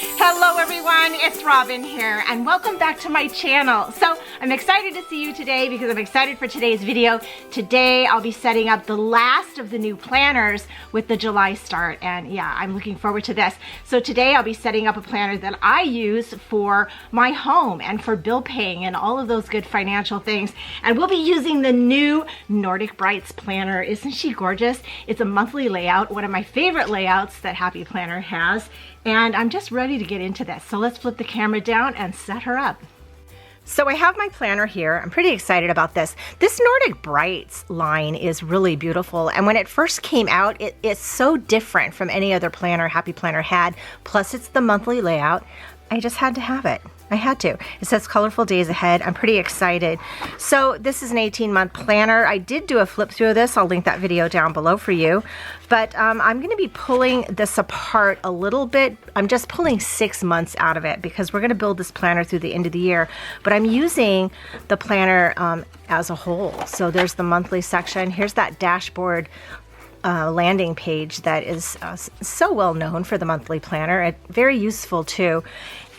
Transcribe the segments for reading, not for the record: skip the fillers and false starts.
Hello everyone, it's Robin here and welcome back to my channel. So I'm excited to see you today because I'm excited for today's video. Today I'll be setting up the last of the new planners with the July start, and yeah, I'm looking forward to this. So today I'll be setting up a planner that I use for my home and for bill paying and all of those good financial things. And we'll be using the new Nordic Brights planner. Isn't she gorgeous? It's a monthly layout, one of my favorite layouts that Happy Planner has. And I'm just ready to get into this. So let's flip the camera down and set her up. So I have my planner here. I'm pretty excited about this. This Nordic Brights line is really beautiful. And when it first came out, it's so different from any other planner Happy Planner had. Plus it's the monthly layout. I just had to have it. I had to. It says colorful days ahead. I'm pretty excited. So this is an 18-month planner. I did do a flip through of this. I'll link that video down below for you. But I'm going to be pulling this apart a little bit. I'm just pulling 6 months out of it because we're going to build this planner through the end of the year. But I'm using the planner as a whole. So there's the monthly section. Here's that dashboard landing page that is so well known for the monthly planner. Very useful too,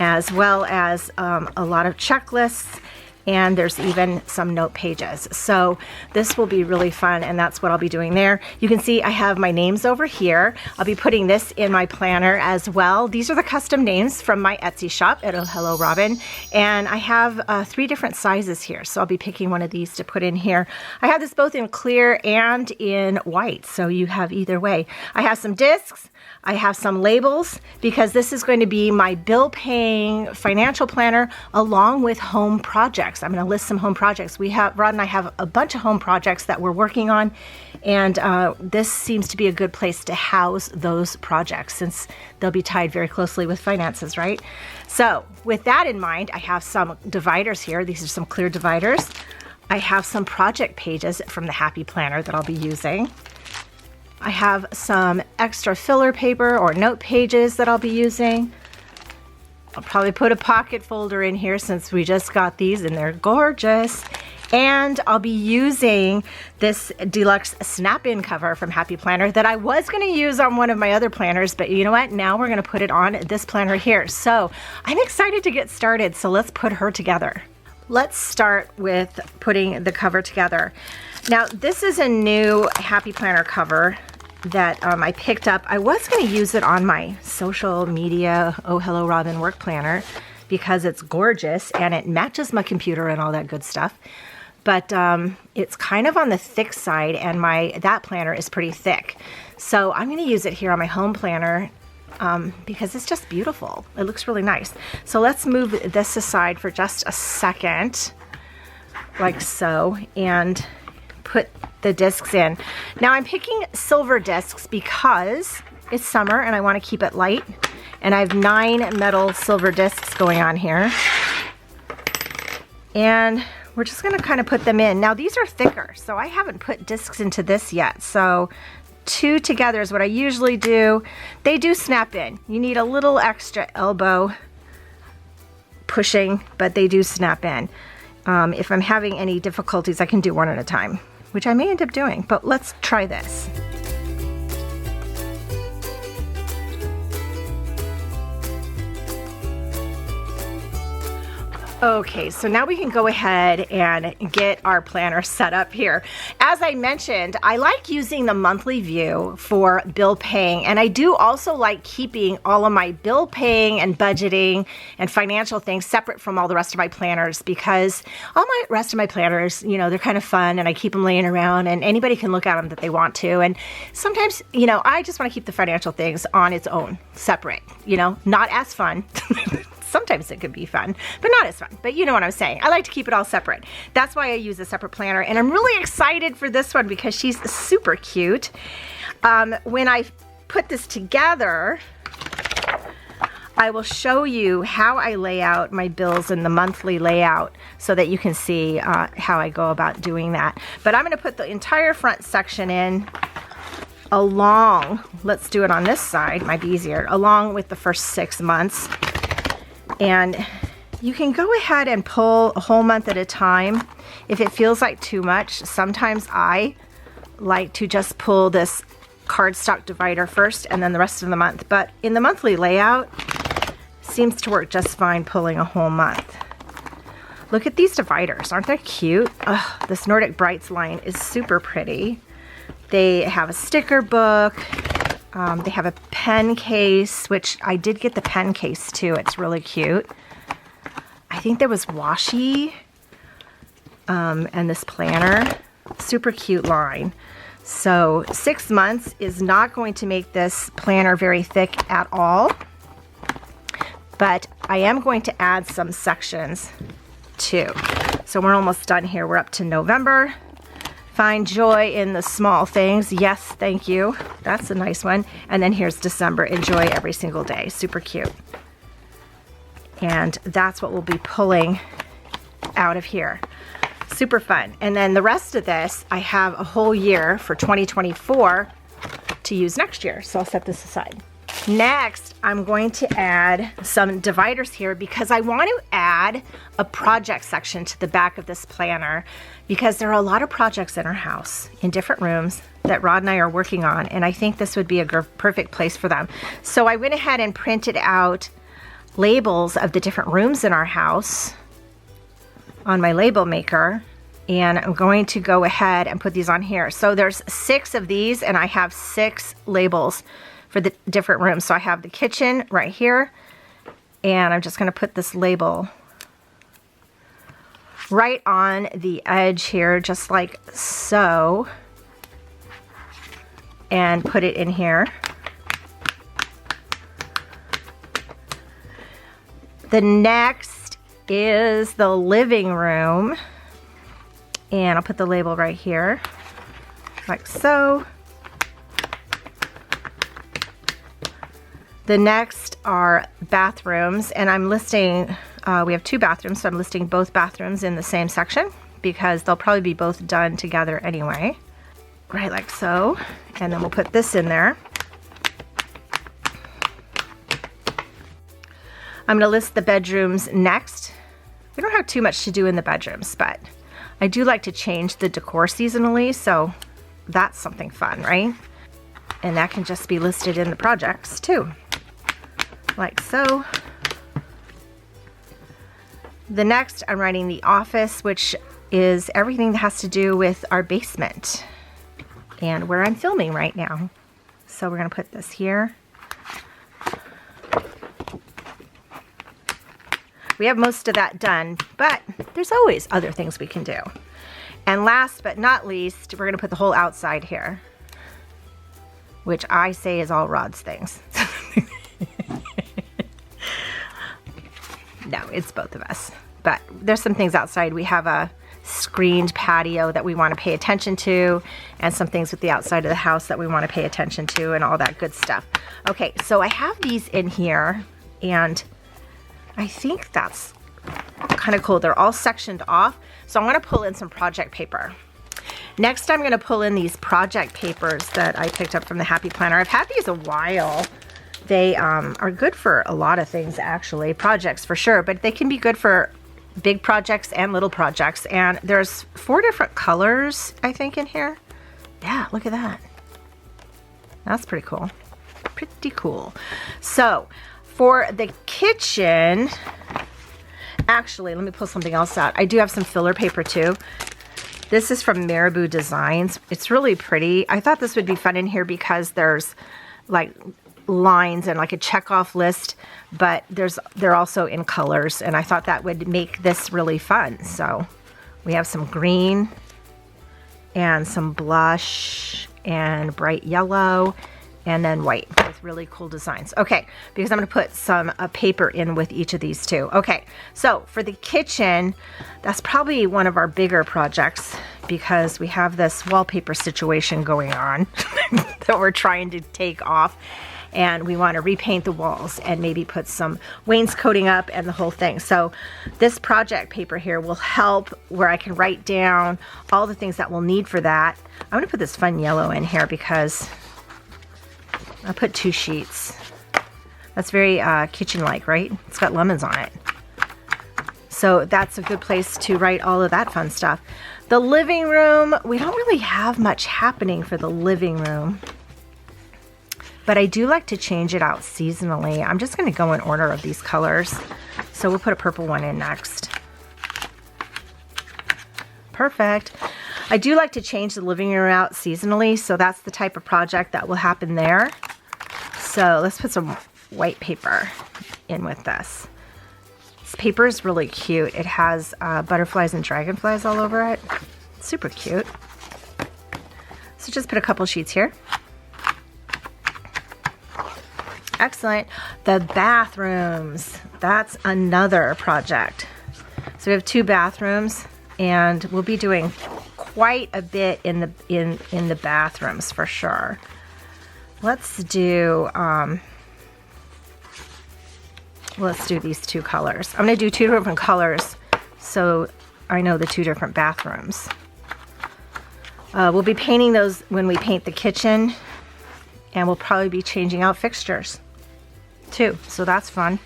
as well as a lot of checklists, and there's even some note pages. So this will be really fun, and that's what I'll be doing there. You can see I have my names over here. I'll be putting this in my planner as well. These are the custom names from my Etsy shop at ohelloRobin, and I have 3 different sizes here, so I'll be picking one of these to put in here. I have this both in clear and in white, so you have either way. I have some discs. I have some labels because this is going to be my bill paying financial planner along with home projects. I'm going to list some home projects. Rod and I have a bunch of home projects that we're working on, and this seems to be a good place to house those projects since they'll be tied very closely with finances, right? So with that in mind, I have some dividers here. These are some clear dividers. I have some project pages from the Happy Planner that I'll be using. I have some extra filler paper or note pages that I'll be using. I'll probably put a pocket folder in here since we just got these and they're gorgeous. And I'll be using this deluxe snap-in cover from Happy Planner that I was going to use on one of my other planners, but you know what? Now we're going to put it on this planner here. So I'm excited to get started. So let's put her together. Let's start with putting the cover together. Now this is a new Happy Planner cover that I picked up. I was going to use it on my social media ohelloRobin work planner because it's gorgeous and it matches my computer and all that good stuff. But it's kind of on the thick side, and that planner is pretty thick. So I'm going to use it here on my home planner because it's just beautiful. It looks really nice. So let's move this aside for just a second, like so, and put the discs in. Now I'm picking silver discs because it's summer and I want to keep it light, and I have 9 metal silver discs going on here, and we're just going to kind of put them in. Now these are thicker, so I haven't put discs into this yet, so 2 together is what I usually do. They do snap in. You need a little extra elbow pushing, but they do snap in. If I'm having any difficulties, I can do one at a time, which I may end up doing, but let's try this. Okay, so now we can go ahead and get our planner set up here. As I mentioned, I like using the monthly view for bill paying, and I do also like keeping all of my bill paying and budgeting and financial things separate from all the rest of my planners, because all my rest of my planners, you know, they're kind of fun and I keep them laying around and anybody can look at them that they want to. And sometimes, you know, I just want to keep the financial things on its own, separate, you know, not as fun. Sometimes it could be fun, but not as fun. But you know what I'm saying. I like to keep it all separate. That's why I use a separate planner. And I'm really excited for this one because she's super cute. When I put this together, I will show you how I lay out my bills in the monthly layout so that you can see how I go about doing that. But I'm going to put the entire front section in along, let's do it on this side, might be easier, along with the first 6 months. And you can go ahead and pull a whole month at a time if it feels like too much. Sometimes I like to just pull this cardstock divider first and then the rest of the month. But in the monthly layout, seems to work just fine pulling a whole month. Look at these dividers. Aren't they cute? Ugh, this Nordic Brights line is super pretty. They have a sticker book. They have a pen case, which I did get the pen case too. It's really cute. I think there was washi and this planner. Super cute line. So 6 months is not going to make this planner very thick at all. But I am going to add some sections too. So we're almost done here. We're up to November. Find joy in the small things. Yes, thank you. That's a nice one. And then here's December. Enjoy every single day. Super cute. And that's what we'll be pulling out of here. Super fun. And then the rest of this, I have a whole year for 2024 to use next year. So I'll set this aside. Next, I'm going to add some dividers here because I want to add a project section to the back of this planner because there are a lot of projects in our house in different rooms that Rod and I are working on, and I think this would be a perfect place for them. So I went ahead and printed out labels of the different rooms in our house on my label maker, and I'm going to go ahead and put these on here. So there's 6 of these, and I have 6 labels for the different rooms. So I have the kitchen right here, and I'm just going to put this label right on the edge here, just like so, and put it in here. The next is the living room, and I'll put the label right here, like so. The next are bathrooms, and I'm listing, we have 2 bathrooms, so I'm listing both bathrooms in the same section because they'll probably be both done together anyway. Right, like so. And then we'll put this in there. I'm gonna list the bedrooms next. We don't have too much to do in the bedrooms, but I do like to change the decor seasonally, so that's something fun, right? And that can just be listed in the projects too. Like so. The next, I'm writing the office, which is everything that has to do with our basement and where I'm filming right now. So we're gonna put this here. We have most of that done, but there's always other things we can do. And last but not least, we're gonna put the whole outside here, which I say is all Rod's things. No, it's both of us. But there's some things outside. We have a screened patio that we want to pay attention to, and some things with the outside of the house that we want to pay attention to, and all that good stuff. Okay, so I have these in here, and I think that's kind of cool. They're all sectioned off. So I'm going to pull in some project paper. Next, I'm going to pull in these project papers that I picked up from the Happy Planner. I've had these a while. They are good for a lot of things, actually. Projects for sure, but they can be good for big projects and little projects. And there's 4 different colors, I think, in here. Yeah, look at that. That's pretty cool. Pretty cool. So for the kitchen, actually, let me pull something else out. I do have some filler paper too. This is from Marabou Designs. It's really pretty. I thought this would be fun in here because there's like lines and like a check off list, but they're also in colors, and I thought that would make this really fun. So we have some green and some blush and bright yellow and then white with really cool designs. Okay, because I'm going to put some paper in with each of these too. Okay, so for the kitchen, that's probably one of our bigger projects because we have this wallpaper situation going on that we're trying to take off, and we want to repaint the walls and maybe put some wainscoting up and the whole thing. So this project paper here will help where I can write down all the things that we'll need for that. I'm going to put this fun yellow in here because I'll put 2 sheets. That's very kitchen-like, right? It's got lemons on it. So that's a good place to write all of that fun stuff. The living room, we don't really have much happening for the living room. but I do like to change it out seasonally. I'm just going to go in order of these colors. So we'll put a purple one in next. Perfect. I do like to change the living room out seasonally, so that's the type of project that will happen there. So let's put some white paper in with this. This paper is really cute. It has butterflies and dragonflies all over it. Super cute. So just put a couple sheets here. Excellent. The bathrooms. That's another project. So we have 2 bathrooms, and we'll be doing quite a bit in the bathrooms for sure. Let's do these 2 colors. I'm going to do 2 different colors so I know the 2 different bathrooms. We'll be painting those when we paint the kitchen, and we'll probably be changing out fixtures too, so that's fun.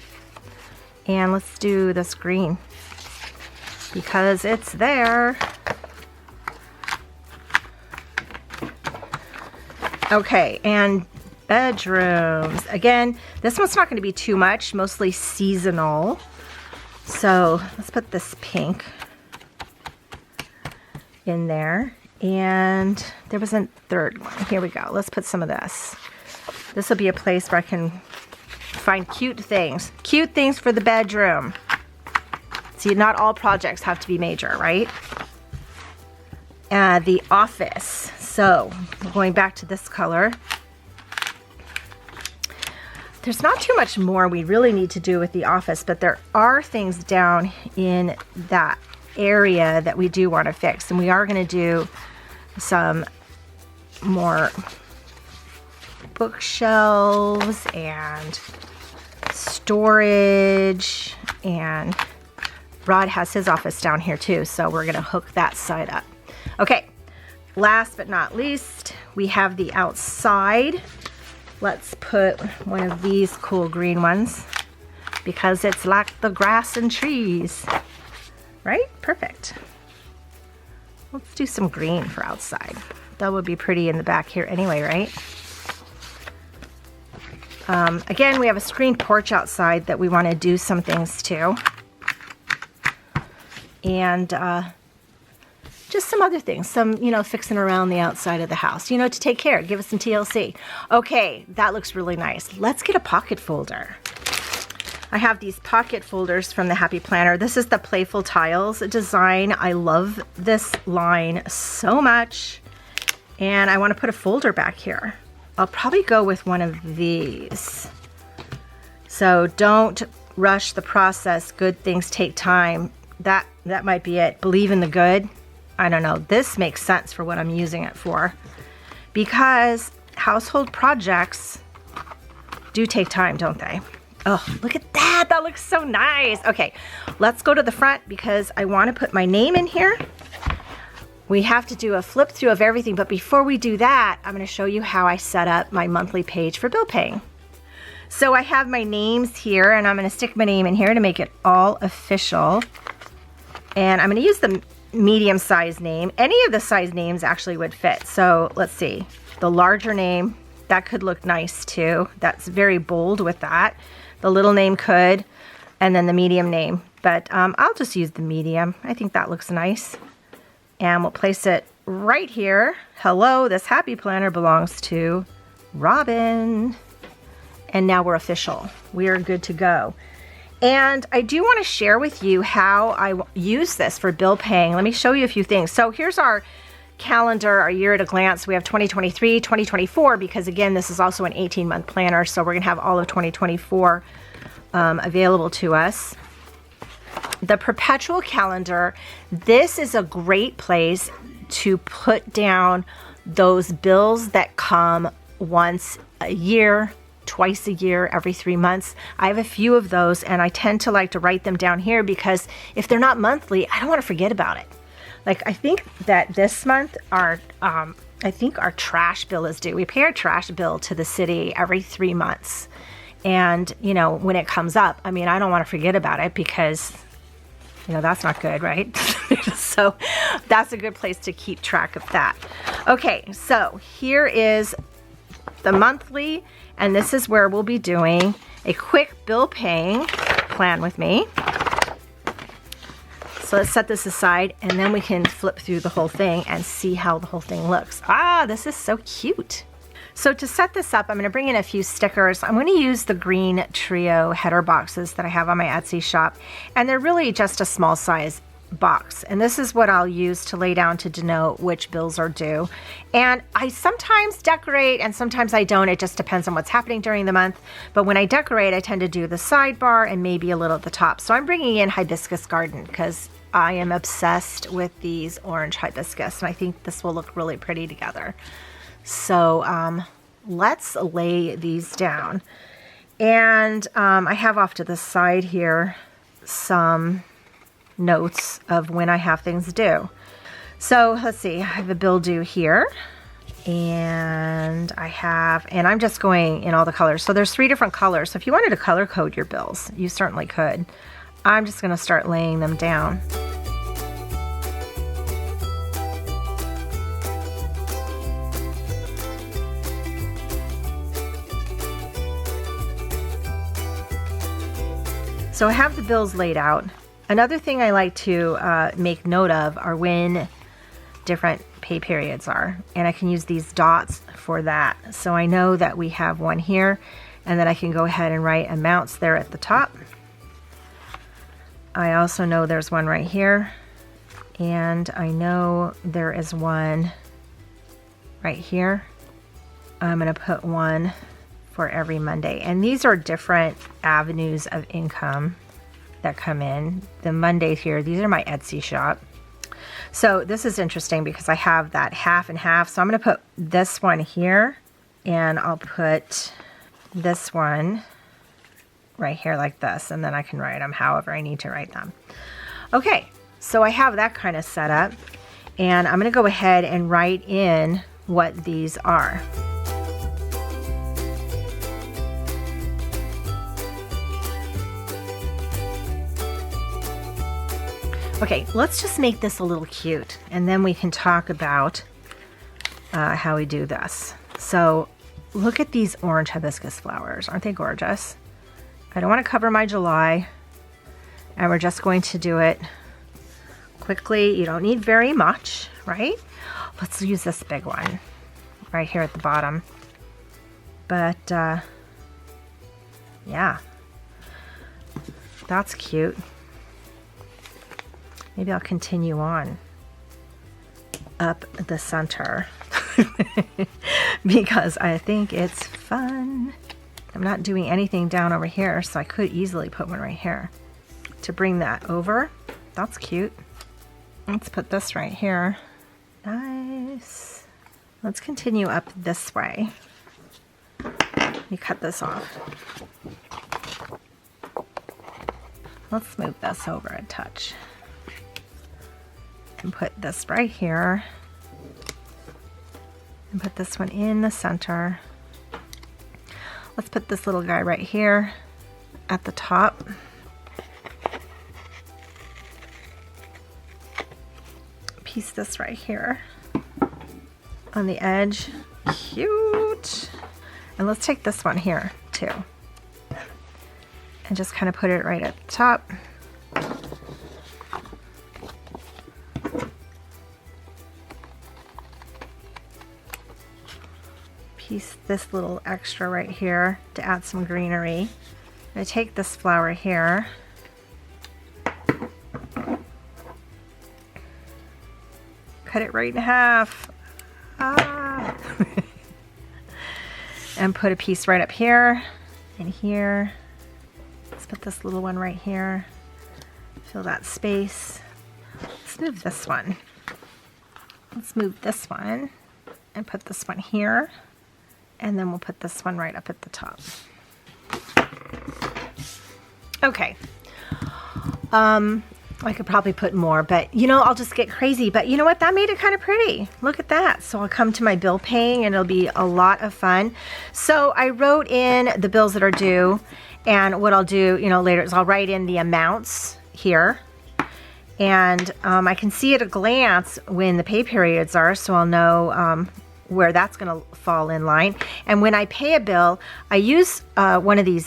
And let's do this green because it's there. Okay, and bedrooms. Again, this one's not going to be too much, mostly seasonal. So let's put this pink in there. And there was a third one. Here we go. Let's put some of this. This will be a place where I can find cute things. Cute things for the bedroom. See, not all projects have to be major, right? The office. So, going back to this color. There's not too much more we really need to do with the office, but there are things down in that area that we do want to fix. And we are going to do some more bookshelves and storage, and Rod has his office down here too, so we're going to hook that side up. Okay, last but not least, we have the outside. Let's put one of these cool green ones because it's like the grass and trees, right? Perfect. Let's do some green for outside. That would be pretty in the back here anyway, right? Again, we have a screened porch outside that we want to do some things to. And just some other things, some, fixing around the outside of the house, to take care, give us some TLC. Okay, that looks really nice. Let's get a pocket folder. I have these pocket folders from the Happy Planner. This is the Playful Tiles design. I love this line so much. And I want to put a folder back here. I'll probably go with one of these. So don't rush the process. Good things take time. That might be it. Believe in the good. I don't know. This makes sense for what I'm using it for. Because household projects do take time, don't they? Oh, look at that. That looks so nice. Okay, let's go to the front because I want to put my name in here. We have to do a flip through of everything, but before we do that, I'm going to show you how I set up my monthly page for bill paying. So I have my names here, and I'm going to stick my name in here to make it all official. And I'm going to use the medium size name. Any of the size names actually would fit. So let's see. The larger name, that could look nice too. That's very bold with that. The little name could, and then the medium name. But I'll just use the medium. I think that looks nice. And we'll place it right here. Hello, this Happy Planner belongs to Robin. And now we're official. We are good to go. And I do want to share with you how I use this for bill paying. Let me show you a few things. So here's our calendar, our year at a glance. We have 2023, 2024, because again, this is also an 18-month planner. So we're going to have all of 2024 available to us. The Perpetual Calendar, this is a great place to put down those bills that come once a year, twice a year, every 3 months. I have a few of those, and I tend to like to write them down here because if they're not monthly, I don't want to forget about it. Like, I think that this month I think our trash bill is due. We pay our trash bill to the city every 3 months. And, when it comes up, I don't want to forget about it because, that's not good, right? So that's a good place to keep track of that. Okay, so here is the monthly, And this is where we'll be doing a quick bill paying plan with me. So let's set this aside and then we can flip through the whole thing and see how the whole thing looks. Ah, this is so cute. So to set this up, I'm going to bring in a few stickers. I'm going to use the green trio header boxes that I have on my Etsy shop. And they're really just a small size box. And this is what I'll use to lay down to denote which bills are due. And I sometimes decorate and sometimes I don't. It just depends on what's happening during the month. But when I decorate, I tend to do the sidebar and maybe a little at the top. So I'm bringing in Hibiscus Garden because I am obsessed with these orange hibiscus. And I think this will look really pretty together. So let's lay these down. And I have off to the side here some notes of when I have things due. So let's see, I have a bill due here. And I'm just going in all the colors. So there's 3 different colors. So if you wanted to color code your bills, you certainly could. I'm just going to start laying them down. So I have the bills laid out. Another thing I like to make note of are when different pay periods are. And I can use these dots for that. So I know that we have one here, and then I can go ahead and write amounts there at the top. I also know there's one right here. And I know there is one right here. I'm going to put one for every Monday. And these are different avenues of income that come in. The Mondays here, these are my Etsy shop. So this is interesting because I have that half and half. So I'm going to put this one here and I'll put this one right here like this. And then I can write them however I need to write them. Okay, so I have that kind of set up. And I'm going to go ahead and write in what these are. Okay, let's just make this a little cute, and then we can talk about how we do this. So look at these orange hibiscus flowers. Aren't they gorgeous? I don't want to cover my July, and we're just going to do it quickly. You don't need very much, right? Let's use this big one right here at the bottom. But yeah, that's cute. Maybe I'll continue on up the center because I think it's fun. I'm not doing anything down over here, so I could easily put one right here. To bring that over, that's cute. Let's put this right here. Nice. Let's continue up this way. Let me cut this off. Let's move this over a touch. And put this right here and put this one in the center. Let's put this little guy right here at the top. Piece this right here on the edge. Cute. And let's take this one here too and just kind of put it right at the top. Piece this little extra right here to add some greenery. I'm going to take this flower here, cut it right in half, and put a piece right up here and here. Let's put this little one right here, fill that space. Let's move this one. Let's move this one and put this one here. And then we'll put this one right up at the top. Okay. I could probably put more, but you know, I'll just get crazy. But you know what? That made it kind of pretty. Look at that. So I'll come to my bill paying and it'll be a lot of fun. So I wrote in the bills that are due, and what I'll do, you know, later is I'll write in the amounts here. And I can see at a glance when the pay periods are, so I'll know where that's going to fall in line. And when I pay a bill, I use one of these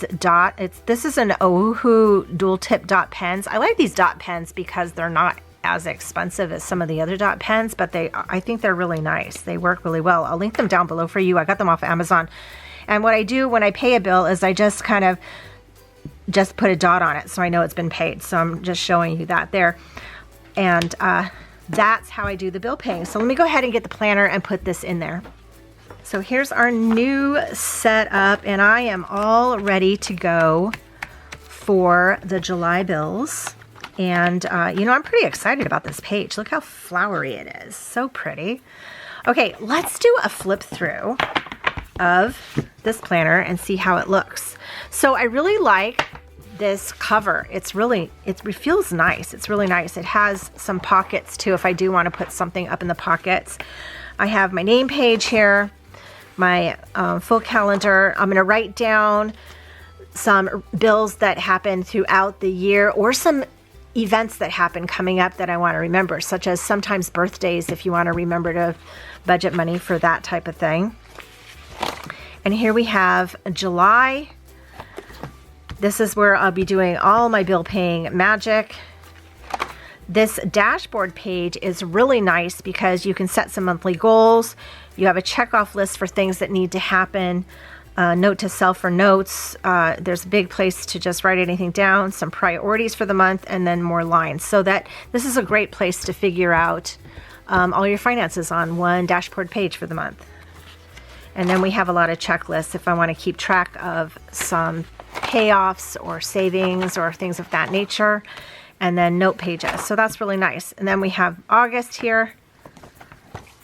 this is an Ohu dual tip dot pens. I like these dot pens because they're not as expensive as some of the other dot pens, but I think they're really nice. They work really well. I'll link them down below for you. I got them off Amazon. And what I do when I pay a bill is I just kind of just put a dot on it so I know it's been paid. So I'm just showing you that there. And that's how I do the bill paying. So let me go ahead and get the planner and put this in there. So here's our new setup, and I am all ready to go for the July bills. And you know, I'm pretty excited about this page. Look how flowery it is. So pretty. Okay, let's do a flip through of this planner and see how it looks. So I really like this cover. It feels nice. It's really nice. It has some pockets too if I do want to put something up in the pockets. I have my name page here, my full calendar. I'm going to write down some bills that happen throughout the year or some events that happen coming up that I want to remember, such as sometimes birthdays if you want to remember to budget money for that type of thing. And here we have July. This is where I'll be doing all my bill paying magic. This dashboard page is really nice because you can set some monthly goals. You have a checkoff list for things that need to happen. Note to self for notes. There's a big place to just write anything down, some priorities for the month, and then more lines. So that this is a great place to figure out all your finances on one dashboard page for the month. And then we have a lot of checklists if I want to keep track of some payoffs or savings or things of that nature. And then note pages. So that's really nice. And then we have August here.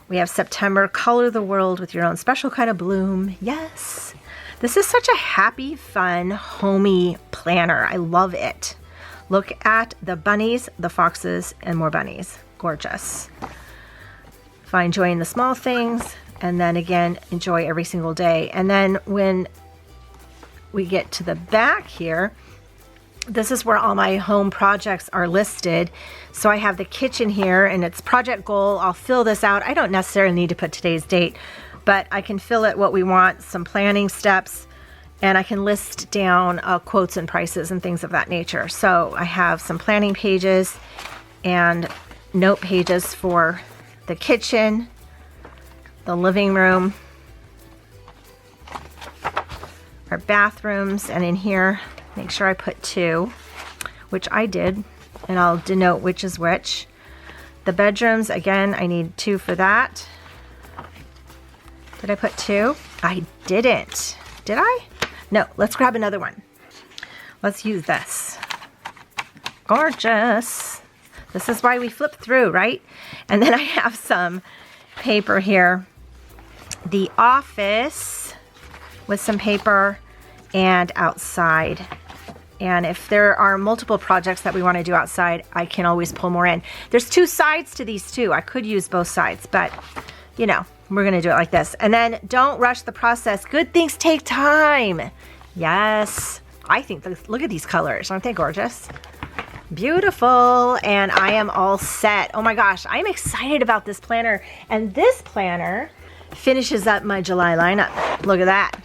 We have September, color the world with your own special kind of bloom. Yes. This is such a happy, fun, homey planner. I love it. Look at the bunnies, the foxes, and more bunnies. Gorgeous. Find joy in the small things. And then again, enjoy every single day. And then when we get to the back here, this is where all my home projects are listed. So I have the kitchen here and it's project goal. I'll fill this out. I don't necessarily need to put today's date, but I can fill it what we want, some planning steps, and I can list down quotes and prices and things of that nature. So I have some planning pages and note pages for the kitchen, the living room, our bathrooms, and in here, make sure I put 2, which I did, and I'll denote which is which. The bedrooms, again, I need 2 for that. Did I put 2? I didn't. Did I? No, let's grab another one. Let's use this. Gorgeous. This is why we flip through, right? And then I have some paper here. The office with some paper and outside. And if there are multiple projects that we want to do outside, I can always pull more in. There's 2 sides to these too. I could use both sides, but you know, we're going to do it like this. And then don't rush the process. Good things take time. Yes. I think, look at these colors. Aren't they gorgeous? Beautiful. And I am all set. Oh my gosh, I'm excited about this planner. And this planner finishes up my July lineup. Look at that.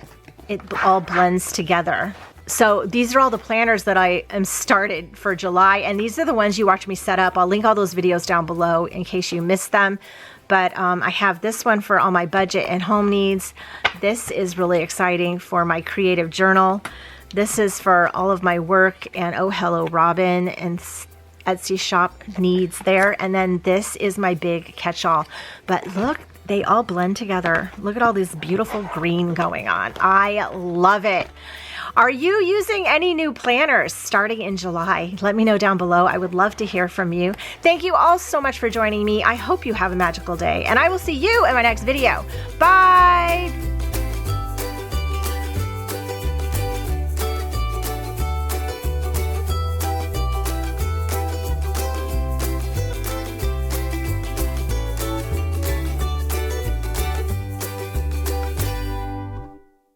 It all blends together. So these are all the planners that I am started for July, and these are the ones you watch me set up. I'll link all those videos down below in case you missed them. But I have this one for all my budget and home needs. This is really exciting for my creative journal. This is for all of my work and Oh Hello Robin and Etsy shop needs there. And then this is my big catch-all. But look, they all blend together. Look at all this beautiful green going on. I love it. Are you using any new planners starting in July? Let me know down below. I would love to hear from you. Thank you all so much for joining me. I hope you have a magical day, and I will see you in my next video. Bye!